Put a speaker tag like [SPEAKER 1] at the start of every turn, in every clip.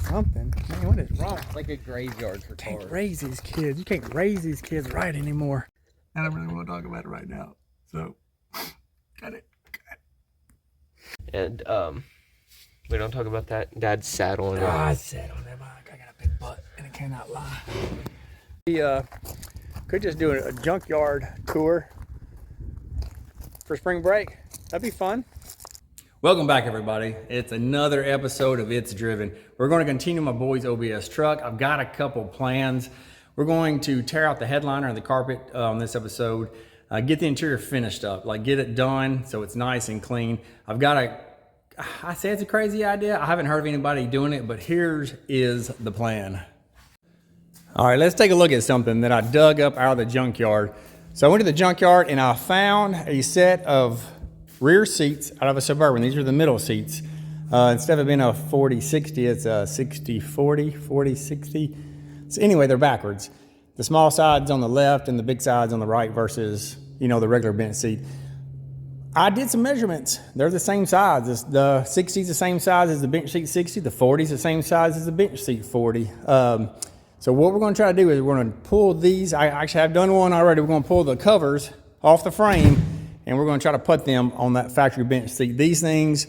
[SPEAKER 1] something. Man, what is wrong?
[SPEAKER 2] It's like a graveyard for cars.
[SPEAKER 1] Can't raise these kids. You can't raise these kids right anymore. I don't really want to talk about it right now. So, got it.
[SPEAKER 2] And we don't talk about that. Dad's saddling.
[SPEAKER 1] I sat on that bike. I got a big butt, and it cannot lie. We could just do a junkyard tour for spring break. That'd be fun. Welcome back, everybody. It's another episode of It's Driven. We're going to continue my boy's OBS truck. I've got a couple plans. We're going to tear out the headliner and the carpet on this episode. Get the interior finished up, like get it done so it's nice and clean. I say it's a crazy idea. I haven't heard of anybody doing it, but here's the plan. All right, let's take a look at something that I dug up out of the junkyard. So I went to the junkyard and I found a set of rear seats out of a Suburban. These are the middle seats. Instead of being a 40-60, it's a 60-40, 40-60. So anyway, they're backwards. The small side's on the left and the big side's on the right versus, the regular bench seat. I did some measurements. They're the same size. The 60's the same size as the bench seat 60. The 40's the same size as the bench seat 40. So what we're going to try to do is we're going to pull these. I actually have done one already. We're going to pull the covers off the frame and we're going to try to put them on that factory bench seat. These things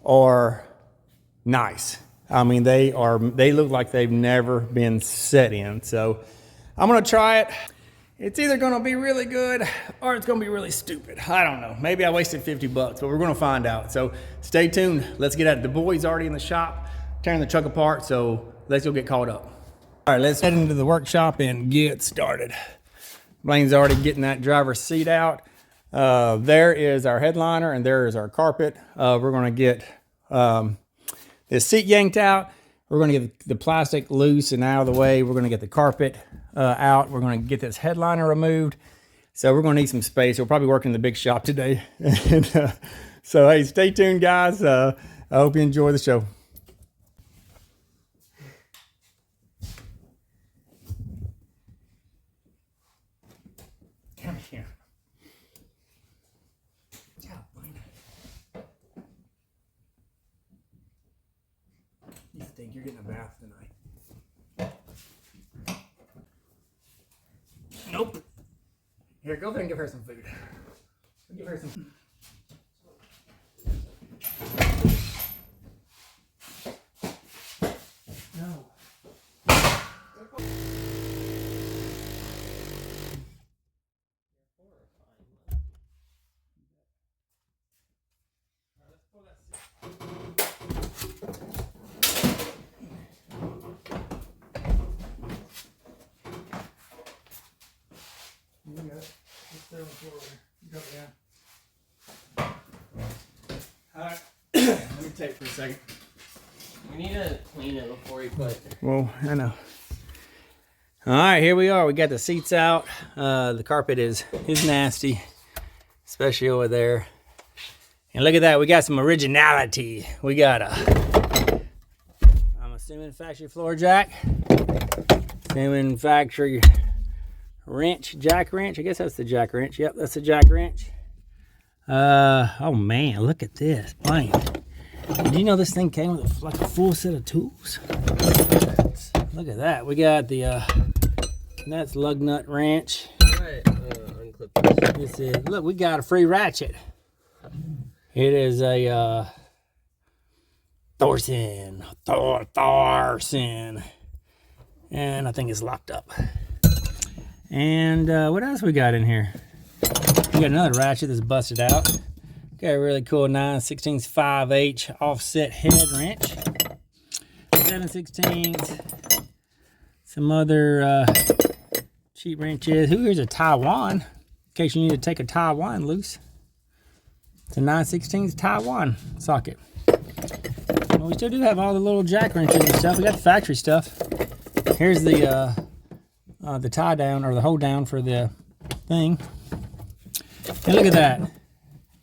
[SPEAKER 1] are nice. I mean, they look like they've never been set in. So I'm going to try it. It's either going to be really good or it's going to be really stupid. I don't know. Maybe I wasted $50, but we're going to find out. So stay tuned. Let's get at it. The boy's already in the shop tearing the truck apart, so let's go get caught up. All right, let's head into the workshop and get started. Blaine's already getting that driver's seat out. There is our headliner and there is our carpet. We're going to get this seat yanked out. We're going to get the plastic loose and out of the way. We're going to get the carpet out. We're going to get this headliner removed. So we're going to need some space. We'll probably work in the big shop today. So, hey, stay tuned, guys. I hope you enjoy the show. Come here. You think you're getting a bath tonight? Nope. Here, go over and give her some food. Give her some. No. You got it. Just stay on the floor over there. You got it down. Alright. Let me take for a second.
[SPEAKER 2] We need to clean it before we put.
[SPEAKER 1] Well, I know. Alright, here we are. We got the seats out. The carpet is nasty. Especially over there. And look at that. We got some originality. We got I'm assuming factory floor jack. Assuming factory wrench, jack wrench. I guess that's the jack wrench. Yep, that's the jack wrench. Oh man, look at this. Blaine, did you know this thing came with like a full set of tools? Look at that. We got the that's lug nut wrench.
[SPEAKER 2] Right, unclip this.
[SPEAKER 1] This is, look, we got a free ratchet. It is a Thorson, and I think it's locked up. And what else we got in here? We got another ratchet that's busted out. Got a really cool 9/16 5H offset head wrench. 7/16. Some other cheap wrenches. Here's a Taiwan, in case you need to take a Taiwan loose. It's a 9/16 Taiwan socket. Well, we still do have all the little jack wrenches and stuff. We got the factory stuff. Here's the tie down or the hold down for the thing. And look at that.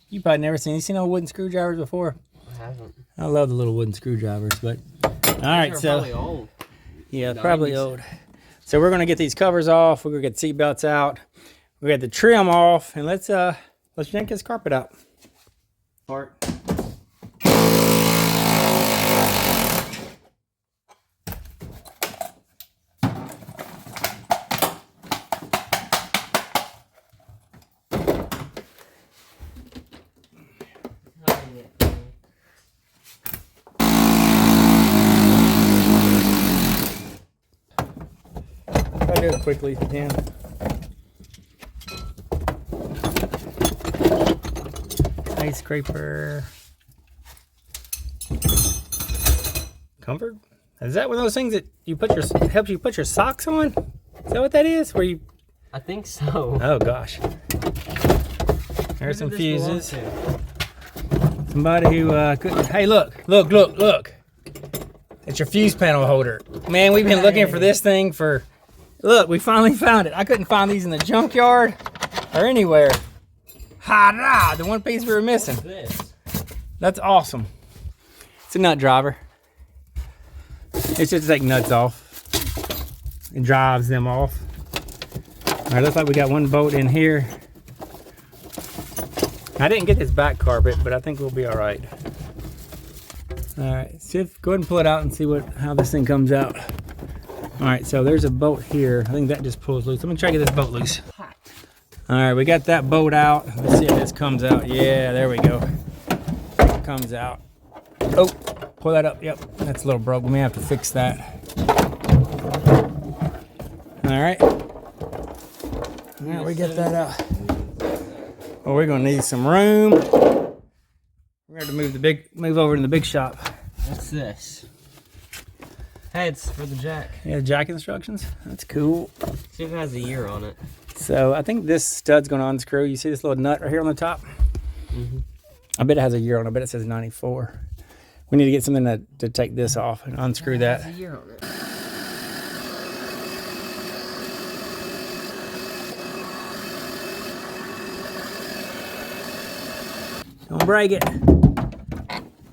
[SPEAKER 1] You probably never seen old wooden screwdrivers before.
[SPEAKER 2] I haven't.
[SPEAKER 1] I love the little wooden screwdrivers, but all right, so
[SPEAKER 2] probably old.
[SPEAKER 1] Yeah, probably old. So we're gonna get these covers off. We're gonna get the seat belts out. We got the trim off, and let's yank this carpet out. Part. I'll do it quickly if you can. Ice scraper. Comfort? Is that one of those things that you put your helps you put your socks on? Is that what that is? Where you?
[SPEAKER 2] I think so.
[SPEAKER 1] Oh gosh. There's some fuses. Somebody who couldn't. Hey, look! It's your fuse panel holder. Man, we've been looking for this thing for. Look, we finally found it. I couldn't find these in the junkyard or anywhere. Ha-da! The one piece we were missing.
[SPEAKER 2] What's this?
[SPEAKER 1] That's awesome. It's a nut driver. It's just to take nuts off. It drives them off. All right, looks like we got one bolt in here. I didn't get this back carpet, but I think we'll be all right. All right, go ahead and pull it out and see how this thing comes out. All right, so there's a bolt here. I think that just pulls loose. Let me try to get this bolt loose. All right, we got that bolt out. Let's see if this comes out. Yeah, there we go. It comes out. Oh, pull that up. Yep, that's a little broke. We may have to fix that. All right. All right, we get that out. Well, we're gonna need some room. We're gonna have to move over in the big shop.
[SPEAKER 2] What's this? Hey, it's for the jack.
[SPEAKER 1] Yeah, jack instructions. That's cool.
[SPEAKER 2] See if it has a year on it.
[SPEAKER 1] So I think this stud's gonna unscrew. You see this little nut right here on the top?
[SPEAKER 2] Mm-hmm.
[SPEAKER 1] I bet it has a year on it. I bet it says 94. We need to get something to take this off and unscrew that.
[SPEAKER 2] It has a year on it.
[SPEAKER 1] Don't break it.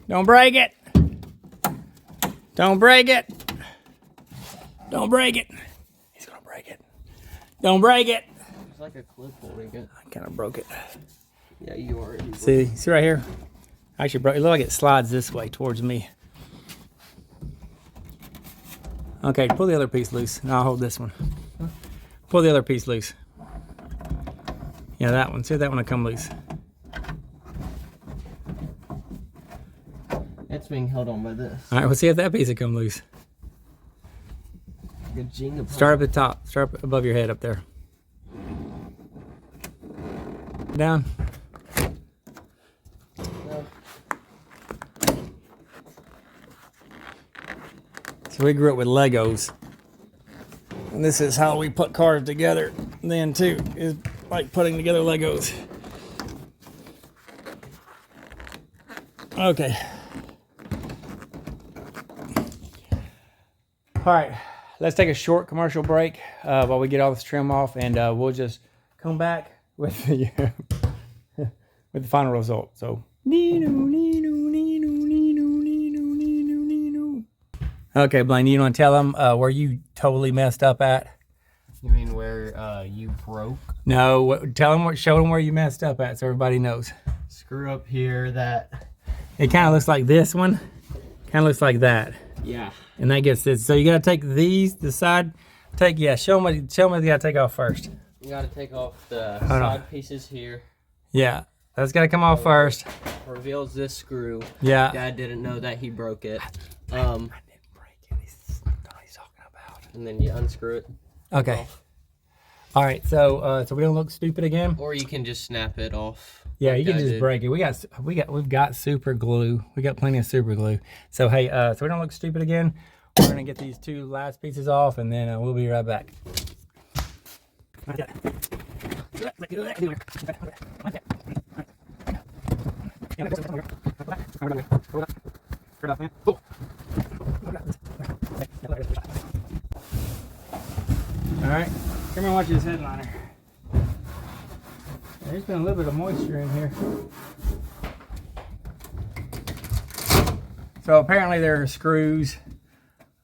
[SPEAKER 1] Don't break it. Don't break it. Don't break it. He's gonna break it. Don't break it.
[SPEAKER 2] It's like a clip holding it.
[SPEAKER 1] I kind of broke it.
[SPEAKER 2] Yeah, you are.
[SPEAKER 1] See right here? I actually broke it. It looks like it slides this way towards me. Okay, pull the other piece loose. And I'll hold this one. Pull the other piece loose. Yeah, that one. See if that one will come loose.
[SPEAKER 2] It's being held on by this.
[SPEAKER 1] All right, we'll see if that piece will come loose.
[SPEAKER 2] Good Jenga.
[SPEAKER 1] Start up at the top. Start up above your head up there. Down. So we grew up with Legos. And this is how we put cars together then too, is like putting together Legos. Okay. All right, let's take a short commercial break while we get all this trim off, and we'll just come back with the with the final result. So, okay, Blaine, you want to tell them where you totally messed up at?
[SPEAKER 2] You mean where you broke?
[SPEAKER 1] No, tell them show them where you messed up at, so everybody knows.
[SPEAKER 2] Screw up here. That.
[SPEAKER 1] It kind of looks like this one. Kind of looks like that.
[SPEAKER 2] Yeah.
[SPEAKER 1] And that gets this. So you gotta take these, the side. Show them what you gotta take off first.
[SPEAKER 2] You gotta take off the side pieces here.
[SPEAKER 1] Yeah, that's gotta come off first.
[SPEAKER 2] Reveals this screw.
[SPEAKER 1] Yeah.
[SPEAKER 2] Dad didn't know that he broke it.
[SPEAKER 1] I didn't break it. He's talking about.
[SPEAKER 2] And then you unscrew it.
[SPEAKER 1] Okay.
[SPEAKER 2] Off.
[SPEAKER 1] All right. So we don't look stupid again.
[SPEAKER 2] Or you can just snap it off.
[SPEAKER 1] Yeah,
[SPEAKER 2] like
[SPEAKER 1] you can
[SPEAKER 2] I
[SPEAKER 1] just
[SPEAKER 2] did.
[SPEAKER 1] break it. We've got super glue. We got plenty of super glue. So hey, so we don't look stupid again. We're gonna get these two last pieces off, and then we'll be right back. All right, come here and watch this headliner. There's been a little bit of moisture in here. So apparently there are screws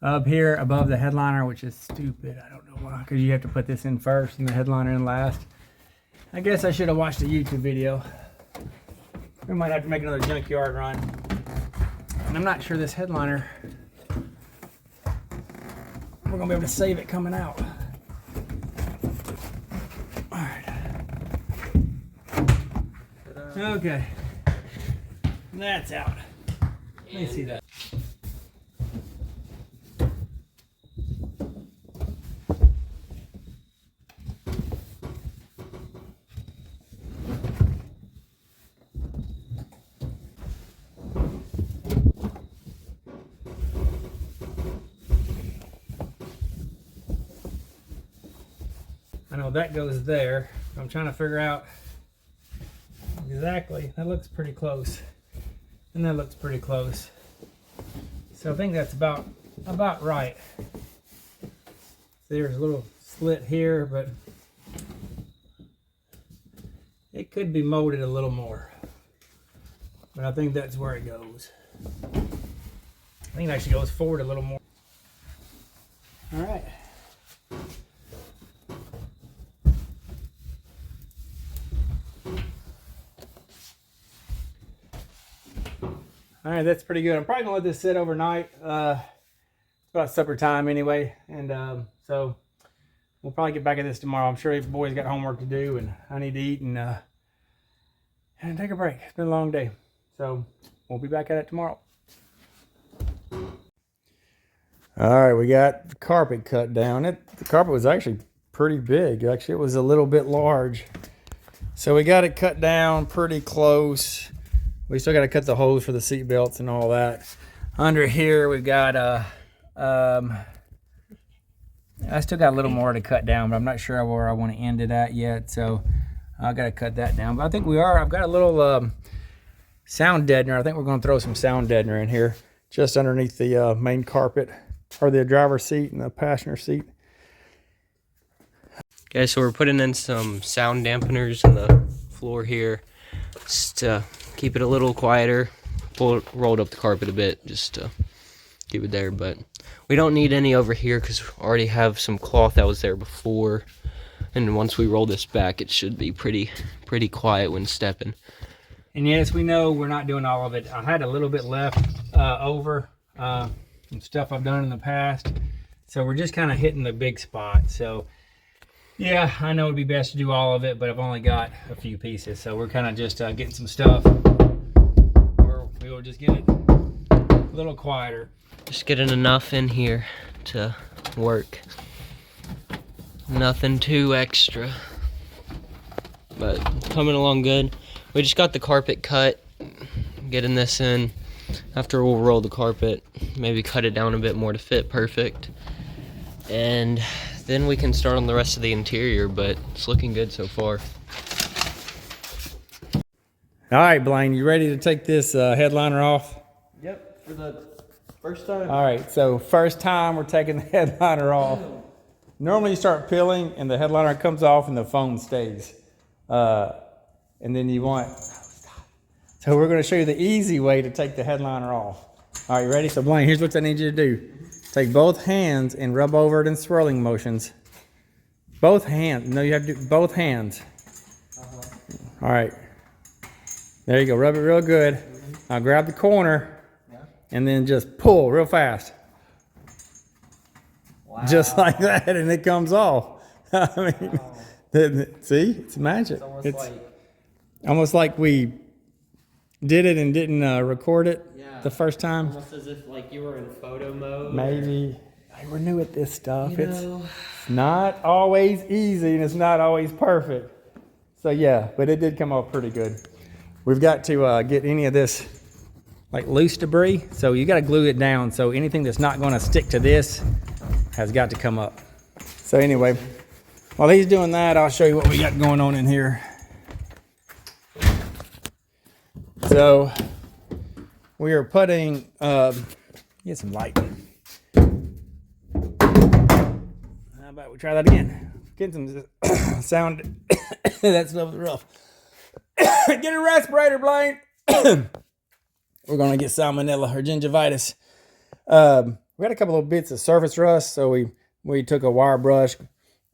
[SPEAKER 1] up here above the headliner, which is stupid. I don't know why, because you have to put this in first and the headliner in last. I guess I should have watched a YouTube video. We might have to make another junkyard run. And I'm not sure this headliner, we're gonna be able to save it coming out. All right. Okay. That's out. Let me see that. I know that goes there. I'm trying to figure out exactly. That looks pretty close. And that looks pretty close. So I think that's about right. There's a little slit here, but it could be molded a little more. But I think that's where it goes. I think it actually goes forward a little more. All right. All right, that's pretty good. I'm probably gonna let this sit overnight. It's about supper time anyway, and so we'll probably get back at this tomorrow. I'm sure the boys got homework to do, and I need to eat and take a break. It's been a long day, so we'll be back at it tomorrow. All right, we got the carpet cut down. The carpet was actually pretty big. Actually, it was a little bit large, so we got it cut down pretty close. We still got to cut the holes for the seat belts and all that. Under here, we've got I still got a little more to cut down, but I'm not sure where I want to end it at yet. So I got to cut that down. But I think we are. I've got a little sound deadener. I think we're going to throw some sound deadener in here, just underneath the main carpet, or the driver's seat and the passenger seat.
[SPEAKER 2] Okay, so we're putting in some sound dampeners in the floor here, just to keep it a little quieter. Rolled up the carpet a bit just to keep it there, but we don't need any over here because we already have some cloth that was there before, and once we roll this back it should be pretty quiet when stepping.
[SPEAKER 1] And yes, we know we're not doing all of it. I had a little bit left over some stuff I've done in the past, so we're just kind of hitting the big spot. So yeah, I know it'd be best to do all of it, but I've only got a few pieces, so we're kind of just getting some stuff. We will just get it a little quieter.
[SPEAKER 2] Just getting enough in here to work. Nothing too extra, but coming along good. We just got the carpet cut, getting this in. After we'll roll the carpet, maybe cut it down a bit more to fit perfect, and then we can start on the rest of the interior, but it's looking good so far.
[SPEAKER 1] All right, Blaine, you ready to take this headliner off?
[SPEAKER 2] Yep, for the first time.
[SPEAKER 1] All right, so first time we're taking the headliner off. Normally you start peeling and the headliner comes off and the foam stays. And then you want, so we're gonna show you the easy way to take the headliner off. All right, you ready? So Blaine, here's what I need you to do. Take both hands and rub over it in swirling motions. Both hands, no, you have to do both hands. All right, there you go, rub it real good. Now grab the corner and then just pull real fast. Wow. Just like that, and it comes off. I mean, see, it's magic. It's almost like we did it and didn't record it the first time.
[SPEAKER 2] Almost as if like you were in photo mode.
[SPEAKER 1] Maybe. We're new at this stuff. It's not always easy and it's not always perfect. So yeah, but it did come off pretty good. We've got to get any of this like loose debris. So you got to glue it down. So anything that's not going to stick to this has got to come up. So anyway, while he's doing that, I'll show you what we got going on in here. So we are putting, get some light. How about we try that again? Getting some sound. That stuff is rough. Get a respirator, Blaine. We're gonna get salmonella or gingivitis. We had a couple of bits of surface rust, so we took a wire brush,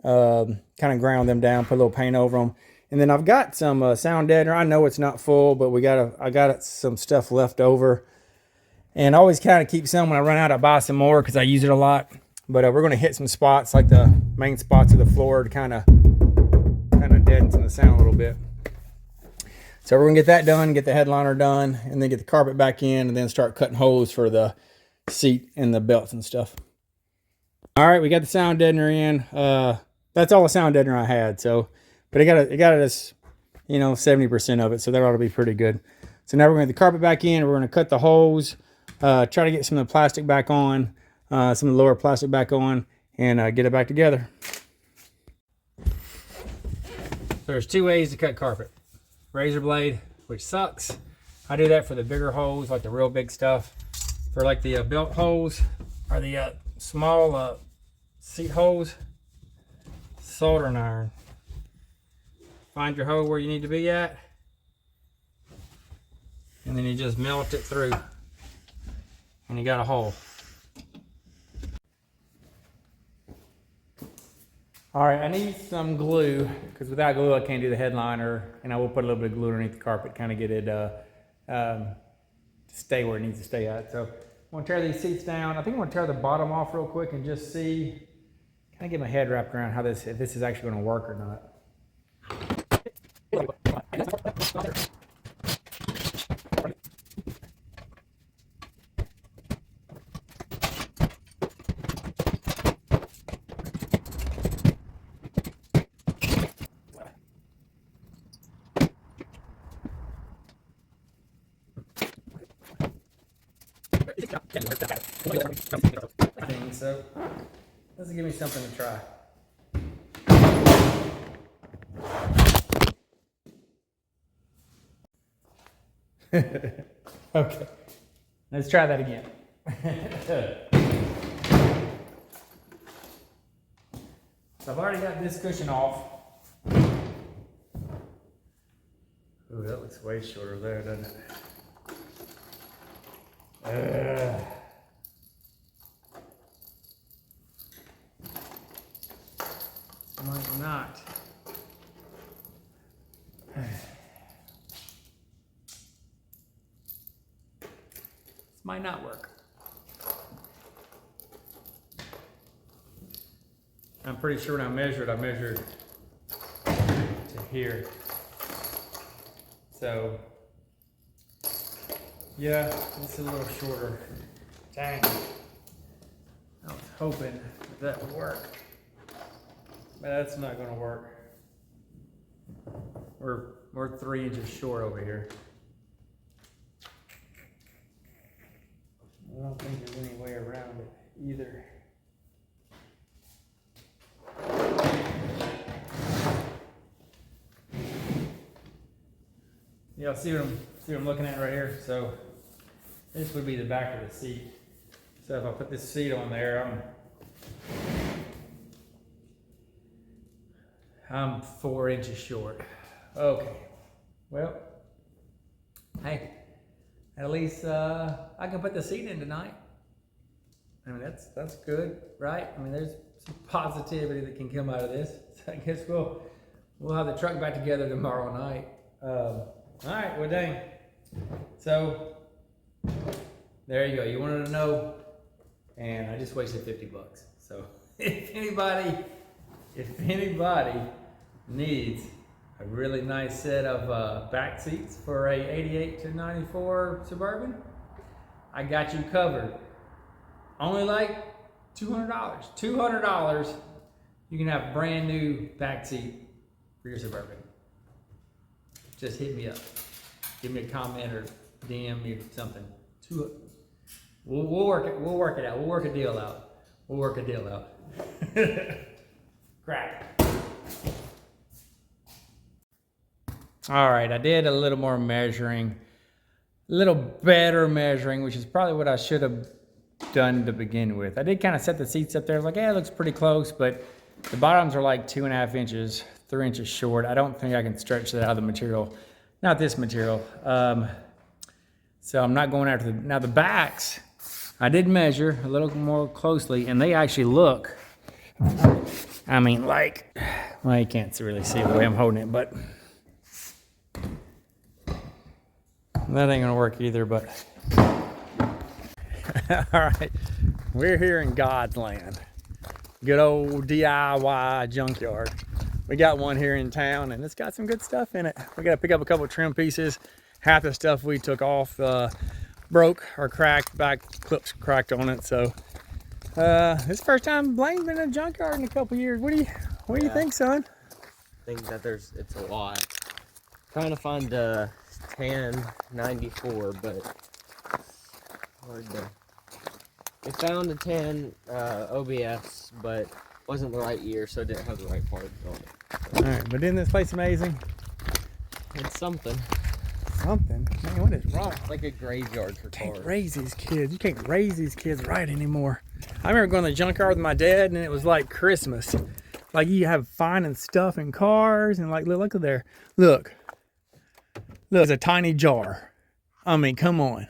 [SPEAKER 1] kind of ground them down, put a little paint over them, and then I've got some sound deadener. I know it's not full, but I got some stuff left over, and I always kind of keep some. When I run out, I buy some more because I use it a lot. But we're gonna hit some spots like the main spots of the floor to kind of deaden some of the sound a little bit. So we're gonna get that done, get the headliner done, and then get the carpet back in, and then start cutting holes for the seat and the belts and stuff. All right, we got the sound deadener in. That's all the sound deadener I had. So, but it got us, 70% of it. So that ought to be pretty good. So now we're gonna get the carpet back in. We're gonna cut the holes, try to get some of the plastic back on, some of the lower plastic back on, and get it back together. there's two ways to cut carpet. Razor blade, which sucks. I do that for the bigger holes, like the real big stuff. For like the belt holes or the small seat holes, soldering iron. Find your hole where you need to be at, and then you just melt it through, and you got a hole. All right, I need some glue, because without glue I can't do the headliner, and I will put a little bit of glue underneath the carpet, kind of get it to stay where it needs to stay at. So I'm gonna tear these seats down. I think I'm gonna tear the bottom off real quick and just see, kind of get my head wrapped around how if this is actually gonna work or not. So this will give me something to try. Okay, let's try that again. So I've already got this cushion off. Ooh, that looks way shorter there, doesn't it? Might not. This might not work. I'm pretty sure when I measured to here. So, yeah, this is a little shorter. Dang. I was hoping that would work. But that's not going to work. We're 3 inches short over here. I don't think there's any way around it either. Yeah, see what I'm looking at right here. So this would be the back of the seat. So if I put this seat on there, I'm 4 inches short. Okay. Well, hey, at least I can put the seat in tonight. I mean, that's good, right? I mean, there's some positivity that can come out of this. So I guess we'll have the truck back together tomorrow night. All right, well, dang. So there you go. You wanted to know, and I just wasted $50. So if anybody needs a really nice set of back seats for a 88 to 94 Suburban, I got you covered. Only like $200. $200, you can have a brand new back seat for your Suburban. Just hit me up. Give me a comment or DM me something. We'll work it out. We'll work a deal out. Crack. All right, I did a little more measuring, a little better measuring, which is probably what I should have done to begin with. I did kind of set the seats up there. I was like, yeah, it looks pretty close, but the bottoms are like 2.5 inches, 3 inches short. I don't think I can stretch that out of the material. Not this material. So I'm not going after now the backs, I did measure a little more closely, and they actually look, I mean, like, well, you can't really see the way I'm holding it, but that ain't gonna work either, but all right, we're here in God's land. Good old DIY junkyard. We got one here in town, and it's got some good stuff in it. We got to pick up a couple of trim pieces. Half the stuff we took off broke or cracked, back clips cracked on it. So this is the first time Blaine's been in a junkyard in a couple of years. What do you think, son?
[SPEAKER 2] I think that it's a lot. Trying to find a tan 94, but hard to. We found a tan OBS, but wasn't the right year, so it didn't have the right part on it.
[SPEAKER 1] All right, but isn't this place amazing?
[SPEAKER 2] It's something.
[SPEAKER 1] Something? Man, what is wrong?
[SPEAKER 2] It's like a graveyard for
[SPEAKER 1] Can't
[SPEAKER 2] cars.
[SPEAKER 1] raise these kids. You can't raise these kids right anymore. I remember going to the junkyard with my dad, and it was like Christmas. Like you have finding stuff in cars, and like look at there. Look, it's a tiny jar. I mean, come on.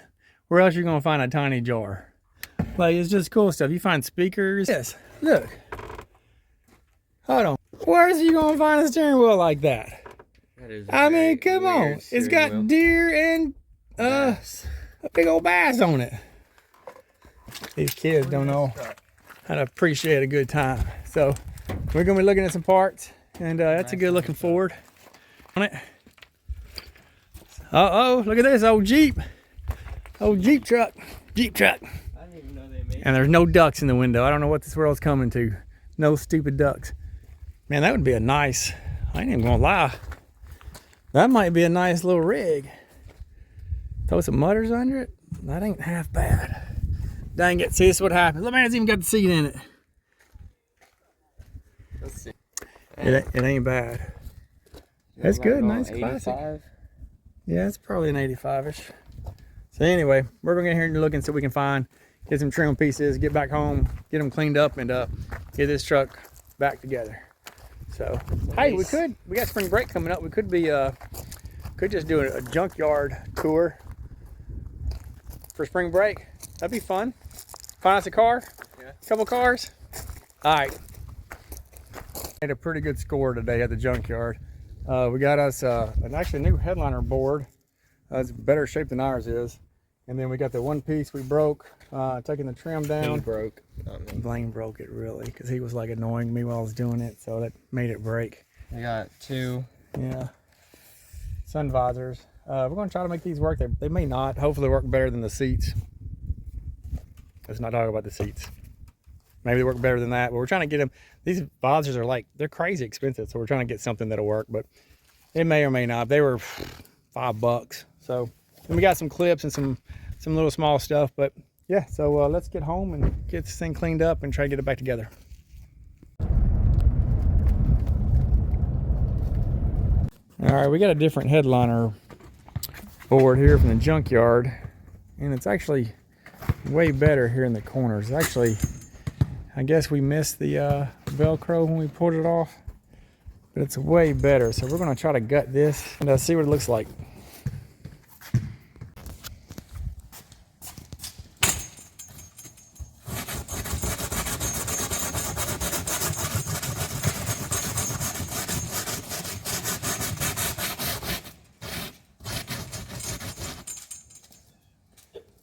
[SPEAKER 1] Where else are you gonna find a tiny jar? Like it's just cool stuff. You find speakers. Yes, look. Hold on. Where else are you gonna find a steering wheel like that?
[SPEAKER 2] That is
[SPEAKER 1] I mean, come on. It's got deer and a big old bass on it. These kids don't know how to appreciate a good time. So we're gonna be looking at some parts, and that's a good looking Ford on it. Uh-oh, look at this old Jeep. Old Jeep truck. Jeep truck.
[SPEAKER 2] I didn't even know they made
[SPEAKER 1] And there's no ducks in the window. I don't know what this world's coming to. No stupid ducks. Man, that would be a nice, I ain't even gonna lie. That might be a nice little rig. Throw some mutters under it. That ain't half bad. Dang it, see this is what happens. Look, man, it's even got the seat in it.
[SPEAKER 2] Let's see.
[SPEAKER 1] It ain't bad. That's good, nice classic.
[SPEAKER 2] 85?
[SPEAKER 1] Yeah, it's probably an 85-ish. So anyway, we're gonna get here and look and see what we can find. Get some trim pieces, get back home, get them cleaned up, and get this truck back together. So, hey, we got spring break coming up. We could just do a junkyard tour for spring break. That'd be fun. Find us a car, a couple cars. All right. Made a pretty good score today at the junkyard. We got us actually a new headliner board. It's better shape than ours is. And then we got the one piece we broke, taking the trim down.
[SPEAKER 2] Broke.
[SPEAKER 1] Blaine broke it really, because he was like annoying me while I was doing it, so that made it break.
[SPEAKER 2] I got 2.
[SPEAKER 1] Yeah. Sun visors. We're going to try to make these work. They may not. Hopefully work better than the seats. Let's not talk about the seats. Maybe they work better than that, but we're trying to get them. These visors are like, they're crazy expensive, so we're trying to get something that'll work, but it may or may not. They were $5. So, and we got some clips and some little small stuff, but yeah, so let's get home and get this thing cleaned up and try to get it back together. All right, we got a different headliner board here from the junkyard, and it's actually way better here in the corners. Actually, I guess we missed the Velcro when we pulled it off, but it's way better. So we're gonna try to gut this and see what it looks like.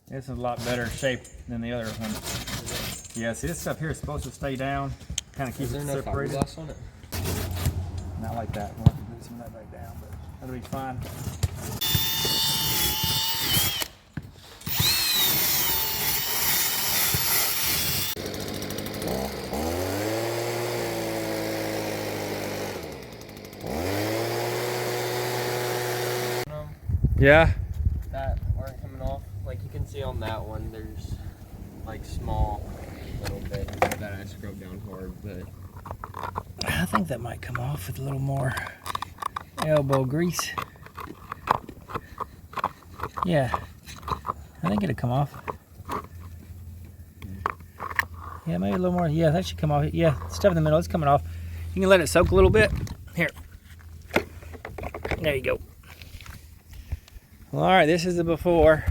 [SPEAKER 1] This is a lot better shape than the other one. Yeah, see this stuff here is supposed to stay down, kind of keep it separated.
[SPEAKER 2] Fiberglass on it?
[SPEAKER 1] Not like that. We'll have to move some of that back down, but that'll be fine. Yeah.
[SPEAKER 2] That aren't coming off. Like you can see on that one, there's like small little bit that I scrubbed down hard, but
[SPEAKER 1] I think that might come off with a little more elbow grease. Yeah, I think it'll come off. Yeah, maybe a little more. Yeah, that should come off. Yeah, stuff in the middle, it's coming off. You can let it soak a little bit. Here. There you go. Well, all right, this is the before.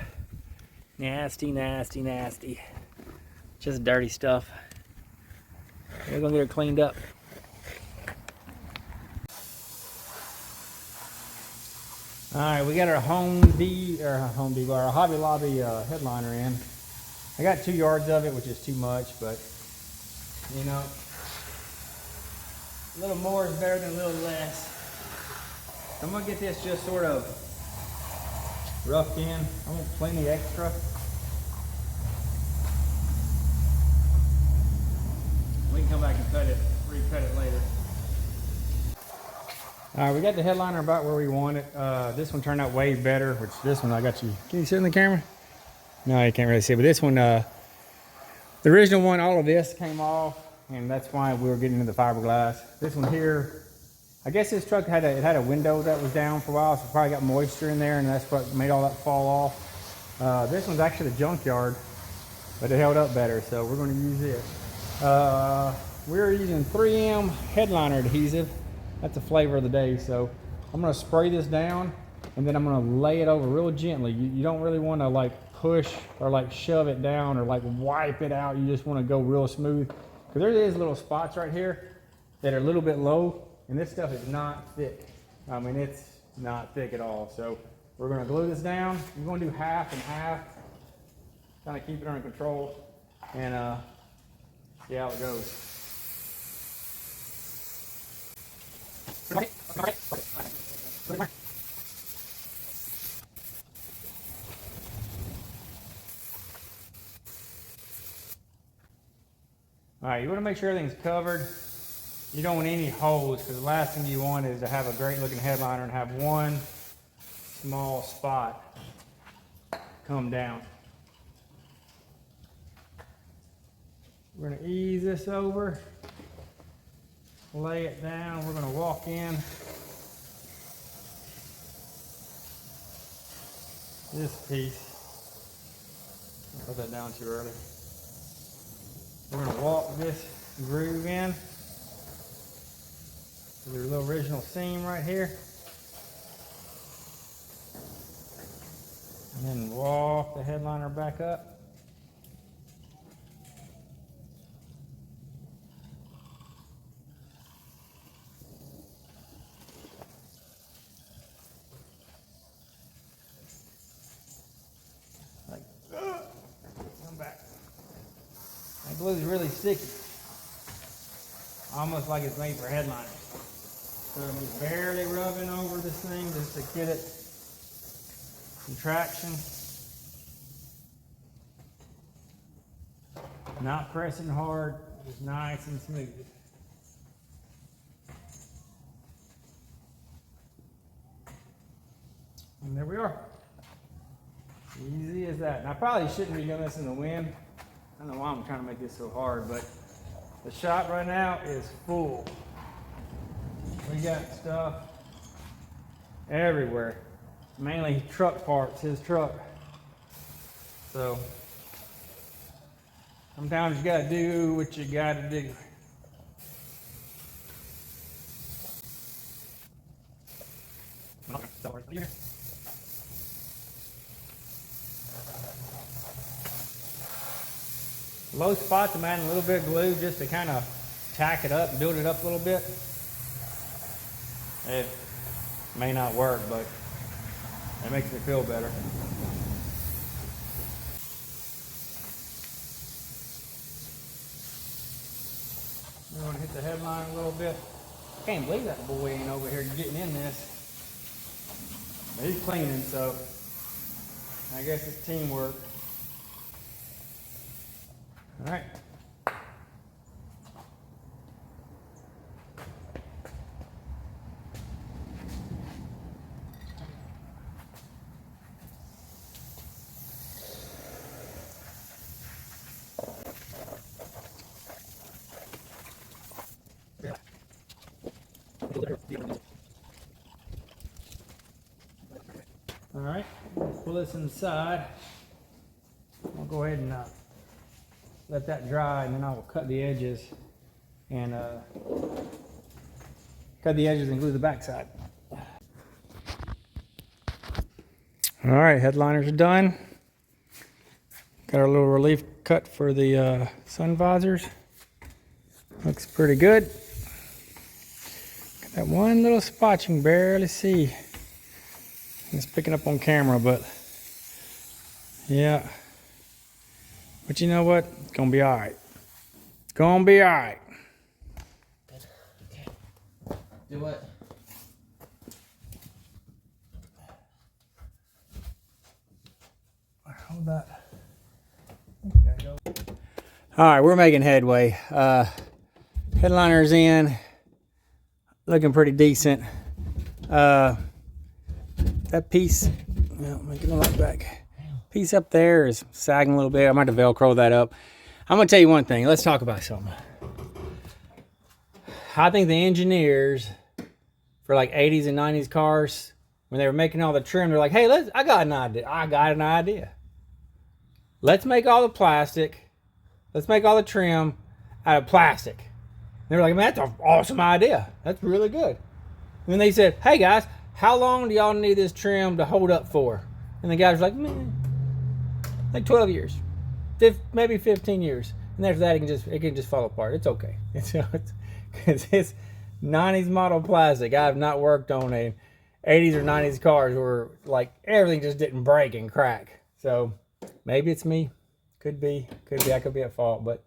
[SPEAKER 1] Nasty, nasty, nasty. Just dirty stuff. We're gonna get her cleaned up. All right, we got our our Hobby Lobby headliner in. I got 2 yards of it, which is too much, but you know, a little more is better than a little less. I'm gonna get this just sort of roughed in. I want plenty extra. We can come back and recut it later. All right, we got the headliner about where we want it. This one turned out way better, which this one I got you. Can you see it in the camera? No, you can't really see it, but this one, the original one, all of this came off. and that's why we were getting into the fiberglass. This one here, I guess this truck had a window that was down for a while, so probably got moisture in there, and that's what made all that fall off. This one's actually the junkyard, but it held up better, so we're going to use it. We're using 3M headliner adhesive. That's the flavor of the day. So I'm going to spray this down, and then I'm going to lay it over real gently. You don't really want to like push or like shove it down or like wipe it out. You just want to go real smooth, because there is little spots right here that are a little bit low, and this stuff is not thick. I mean, it's not thick at all. So we're going to glue this down. We're going to do half and half, kind of keep it under control, and see how it goes. All right, you want to make sure everything's covered. You don't want any holes, because the last thing you want is to have a great looking headliner and have one small spot come down. We're going to ease this over, lay it down. We're going to walk in this piece. I put that down too early. We're going to walk this groove in. There's a little original seam right here. And then walk the headliner back up. Come back. That glue is really sticky. Almost like it's made for headliners. So I'm just barely rubbing over this thing just to get it some traction. Not pressing hard, just nice and smooth. And there we are. Easy as that. And I probably shouldn't be doing this in the wind. I don't know why I'm trying to make this so hard, but the shop right now is full. We got stuff everywhere. Mainly truck parts, his truck. So sometimes you gotta do what you gotta do. Low spots, I'm adding a little bit of glue just to kind of tack it up and build it up a little bit. It may not work, but it makes me feel better. I'm going to hit the headline a little bit. I can't believe that boy ain't over here getting in this. But he's cleaning, so I guess it's teamwork. All right. All right, pull this inside. I'll go ahead and let that dry, and then I will cut the edges and glue the backside. All right, headliners are done. Got our little relief cut for the sun visors. Looks pretty good. Got that one little spot you can barely see. It's picking up on camera, but yeah. But you know what? It's gonna be all right. It's gonna be all right.
[SPEAKER 2] Okay. Do what?
[SPEAKER 1] Hold that. All right, we're making headway. Headliner's in, looking pretty decent. That piece, well, make it a lot back. Piece up there is sagging a little bit. I might have to Velcro that up. I'm gonna tell you one thing. Let's talk about something. I think the engineers for like 80s and 90s cars, when they were making all the trim, they're like, hey, I got an idea. Let's make all the plastic. Let's make all the trim out of plastic. And they were like, man, that's an awesome idea. That's really good. And then they said, hey guys, how long do y'all need this trim to hold up for? And the guys were like, man, like 12 years, maybe 15 years. And after that, it can just fall apart. It's okay. It's 90s model plastic. I have not worked on a 80s or 90s cars where like everything just didn't break and crack. So maybe it's me. Could be. I could be at fault. But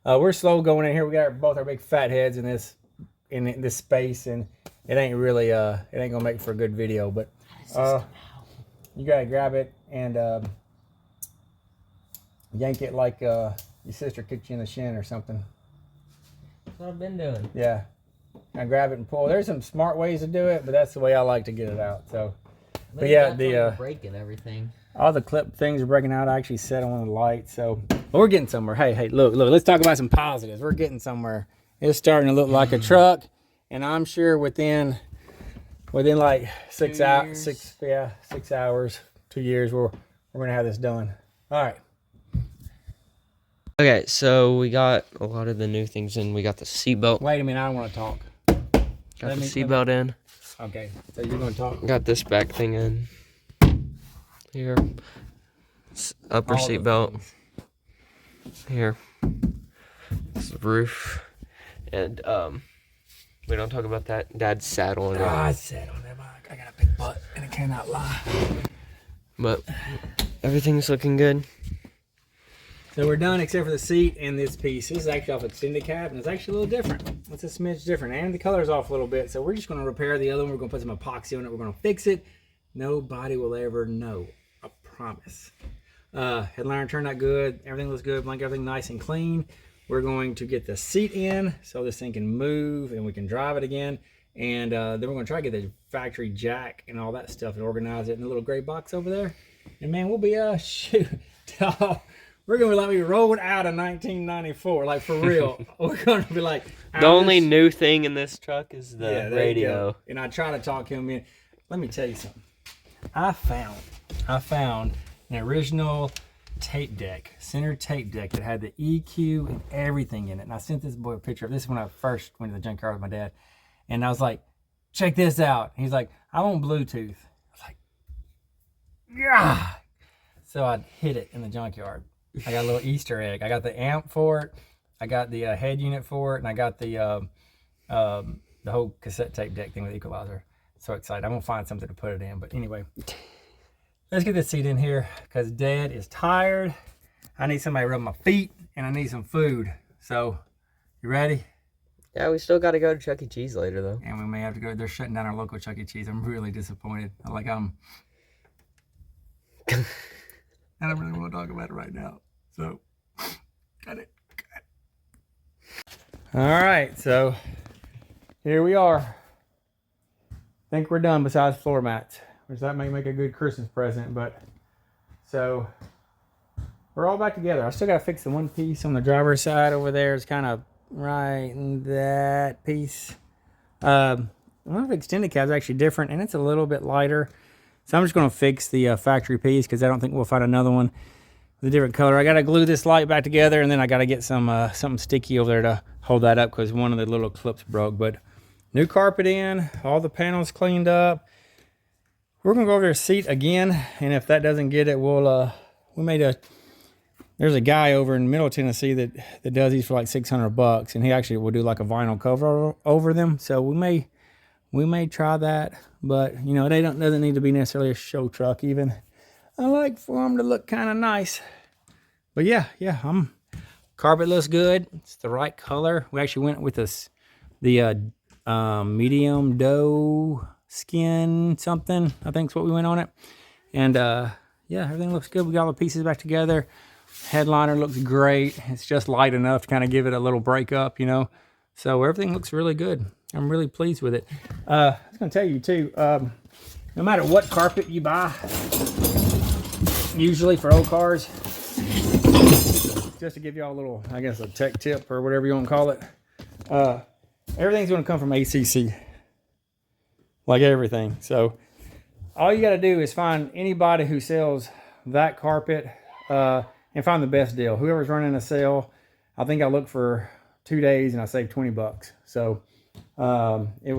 [SPEAKER 1] we're slow going in here. We got both our big fat heads in this space, and it ain't really it ain't gonna make for a good video. But you gotta grab it and yank it like your sister kicked you in the shin or something.
[SPEAKER 2] That's what I've been doing.
[SPEAKER 1] Yeah. I grab it and pull. There's some smart ways to do it, but that's the way I like to get it out. So, but yeah, the
[SPEAKER 2] breaking everything.
[SPEAKER 1] All the clip things are breaking out. I actually set on the light, so we're getting somewhere. Hey, look. Let's talk about some positives. We're getting somewhere. It's starting to look like a truck, and I'm sure within like 6 hours, 2 years, we're gonna have this done. All right.
[SPEAKER 2] Okay, so we got a lot of the new things in. We got the seatbelt.
[SPEAKER 1] Wait a minute, I don't want to talk.
[SPEAKER 2] Got the seatbelt in.
[SPEAKER 1] Okay, so you're gonna talk.
[SPEAKER 2] Got this back thing in. Here. Upper seatbelt. Here. This is the roof. And we don't talk about that. Dad's sat on it.
[SPEAKER 1] I sat on that bike. I got a big butt and I cannot lie.
[SPEAKER 2] But everything's looking good.
[SPEAKER 1] So we're done except for the seat and this piece. This is actually off extended cab, and it's actually a little different. It's a smidge different, and the color's off a little bit. So we're just going to repair the other one. We're going to put some epoxy on it. We're going to fix it. Nobody will ever know. I promise. Headliner turned out good. Everything looks good. Blank everything nice and clean. We're going to get the seat in so this thing can move and we can drive it again. And then we're going to try to get the factory jack and all that stuff and organize it in a little gray box over there. And man, we'll be shoot. We're going to be like we rolled out of 1994, like for real. We're going to be like...
[SPEAKER 2] The only new thing in this truck is the radio.
[SPEAKER 1] And I try to talk him in. Let me tell you something. I found an original tape deck, center tape deck that had the EQ and everything in it. And I sent this boy a picture of this when I first went to the junkyard with my dad. And I was like, check this out. He's like, I want Bluetooth. I was like, yeah. So I hid it in the junkyard. I got a little Easter egg. I got the amp for it. I got the head unit for it, and I got the whole cassette tape deck thing with the equalizer. So excited! I'm gonna find something to put it in. But anyway, let's get this seat in here because Dad is tired. I need somebody to rub my feet, and I need some food. So, you ready?
[SPEAKER 2] Yeah, we still got to go to Chuck E. Cheese later, though.
[SPEAKER 1] And we may have to go. They're shutting down our local Chuck E. Cheese. I'm really disappointed. I don't really want to talk about it right now. So, got it. All right, so here we are. I think we're done besides floor mats, which that may make a good Christmas present. But so we're all back together. I still got to fix the one piece on the driver's side over there. It's kind of right in that piece. One of the extended cabs is actually different, and it's a little bit lighter. So I'm just going to fix the factory piece because I don't think we'll find another one with a different color. I got to glue this light back together, and then I got to get some something sticky over there to hold that up because one of the little clips broke. But new carpet in, all the panels cleaned up. We're going to go over their seat again, and if that doesn't get it, there's a guy over in Middle Tennessee that does these for like $600, and he actually will do like a vinyl cover over them. So we may try that. But, you know, doesn't need to be necessarily a show truck even. I like for them to look kind of nice. But yeah, carpet looks good. It's the right color. We actually went with the medium dough skin something. I think is what we went on it. And yeah, everything looks good. We got all the pieces back together. Headliner looks great. It's just light enough to kind of give it a little break up, you know. So everything looks really good. I'm really pleased with it. I was going to tell you too, no matter what carpet you buy, usually for old cars, just to give you all a little, I guess, a tech tip or whatever you want to call it, everything's going to come from ACC, like everything. So all you got to do is find anybody who sells that carpet and find the best deal. Whoever's running a sale, I think I looked for 2 days and I saved $20. So it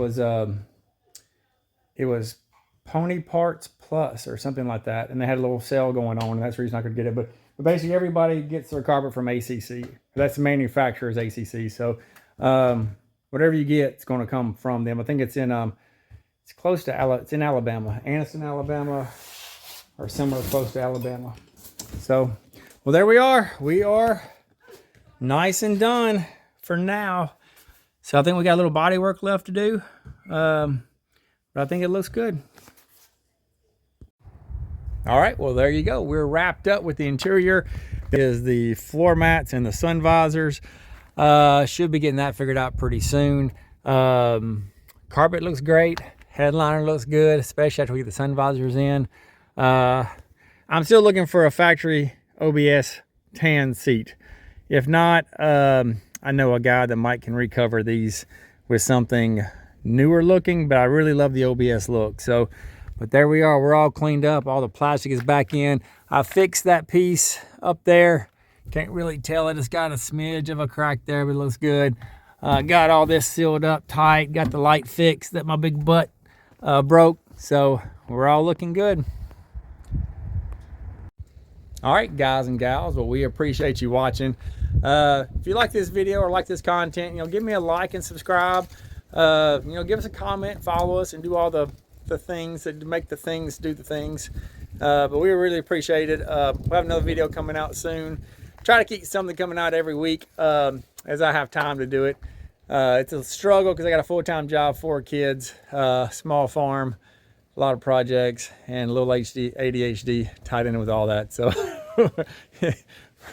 [SPEAKER 1] was Pony Parts Plus or something like that, and they had a little sale going on, and that's the reason I could get it. But basically everybody gets their carpet from ACC. That's the manufacturer's ACC. So whatever you get, it's going to come from them. I think it's in it's close to it's in Alabama, Anniston, Alabama, or somewhere close to Alabama. So, well, there we are. We are nice and done for now. So I think we got a little body work left to do, but I think it looks good. All right, well, there you go. We're wrapped up with the interior. Is the floor mats and the sun visors. Should be getting that figured out pretty soon. Carpet looks great. Headliner looks good, especially after we get the sun visors in. I'm still looking for a factory OBS tan seat. If not, I know a guy that might can recover these with something newer looking, but I really love the OBS look. So, but there we are. We're all cleaned up. All the plastic is back in. I fixed that piece up there. Can't really tell it. It's got a smidge of a crack there, but it looks good. Got all this sealed up tight. Got the light fixed that my big butt broke. So we're all looking good. All right, guys and gals. Well, we appreciate you watching. If you like this video or like this content, give me a like and subscribe. Give us a comment, follow us, and do all the things that make the things do the things. But we really appreciate it. We'll have another video coming out soon. Try to keep something coming out every week as I have time to do it. It's a struggle because I got a full-time job, 4 kids, small farm, a lot of projects, and a little ADHD tied in with all that. So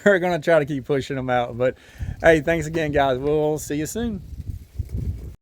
[SPEAKER 1] we're going to try to keep pushing them out. But hey, thanks again, guys. We'll see you soon.